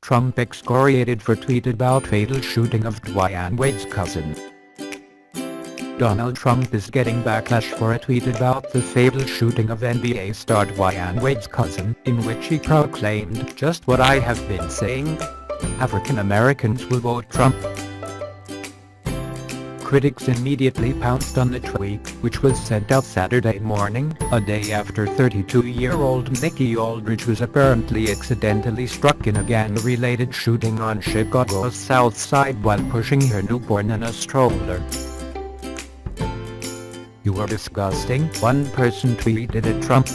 Trump excoriated for tweet about fatal shooting of Dwyane Wade's cousin. Donald Trump is getting backlash for a tweet about the fatal shooting of NBA star Dwyane Wade's cousin, in which he proclaimed just what I have been saying: African Americans will vote Trump. Critics immediately pounced on the tweet, which was sent out Saturday morning, a day after 32-year-old Nikki Aldridge was apparently accidentally struck in a gang-related shooting on Chicago's South Side while pushing her newborn in a stroller. "You are disgusting," one person tweeted at Trump.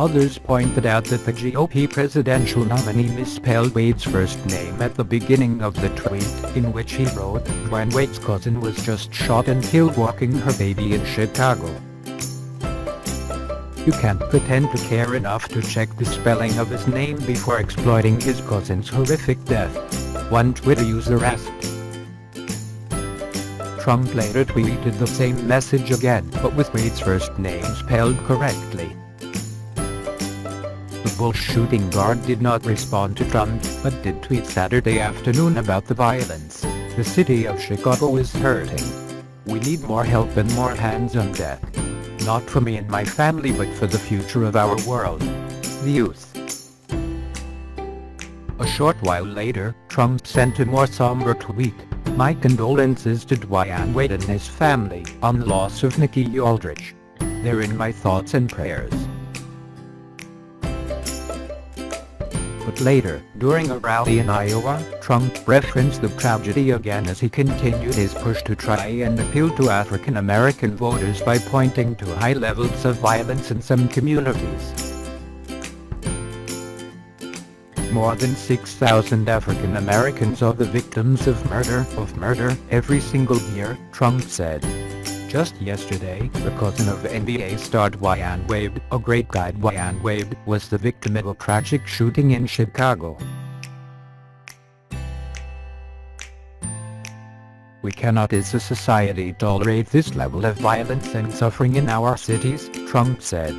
Others pointed out that the GOP presidential nominee misspelled Wade's first name at the beginning of the tweet, in which he wrote, "Dwyane Wade's cousin was just shot and killed walking her baby in Chicago." You can't pretend to care enough to check the spelling of his name before exploiting his cousin's horrific death, one Twitter user asked. Trump later tweeted the same message again, but with Wade's first name spelled correctly. The Bull shooting guard did not respond to Trump, but did tweet Saturday afternoon about the violence. "The city of Chicago is hurting. We need more help and more hands on deck. Not for me and my family, but for the future of our world. The youth." A short while later, Trump sent a more somber tweet: "My condolences to Dwyane Wade and his family on the loss of Nikki Aldridge. They're in my thoughts and prayers." But later, during a rally in Iowa, Trump referenced the tragedy again as he continued his push to try and appeal to African American voters by pointing to high levels of violence in some communities. "More than 6,000 African Americans are the victims of murder every single year," Trump said. Just yesterday, the cousin of NBA star Dwyane Wade, a great guy Dwyane Wade, was the victim of a tragic shooting in Chicago. "We cannot as a society tolerate this level of violence and suffering in our cities," Trump said.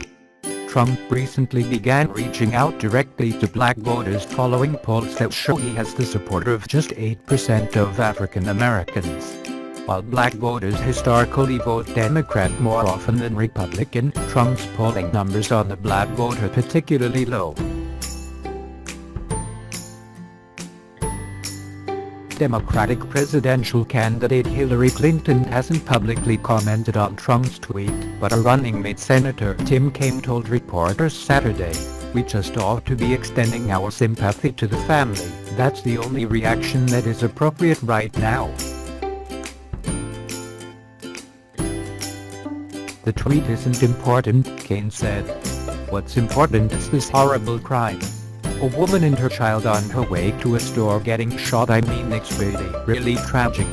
Trump recently began reaching out directly to black voters following polls that show he has the support of just 8% of African Americans. While black voters historically vote Democrat more often than Republican, Trump's polling numbers on the black vote are particularly low. Democratic presidential candidate Hillary Clinton hasn't publicly commented on Trump's tweet, but a running mate Senator Tim Kaine told reporters Saturday, "We just ought to be extending our sympathy to the family. That's the only reaction that is appropriate right now." "The tweet isn't important," Kaine said. "What's important is this horrible crime. A woman and her child on her way to a store getting shot. I mean, it's really tragic.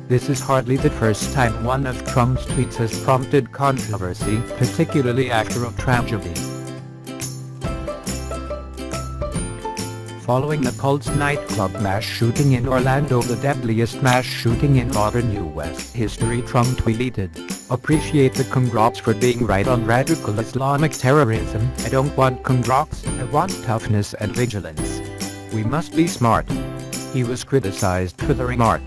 This is hardly the first time one of Trump's tweets has prompted controversy, particularly after a tragedy. Following the Pulse nightclub mass shooting in Orlando, the deadliest mass shooting in modern U.S. history, Trump tweeted, "Appreciate the congrats for being right on radical Islamic terrorism. I don't want congrats, I want toughness and vigilance. We must be smart." He was criticized for the remark.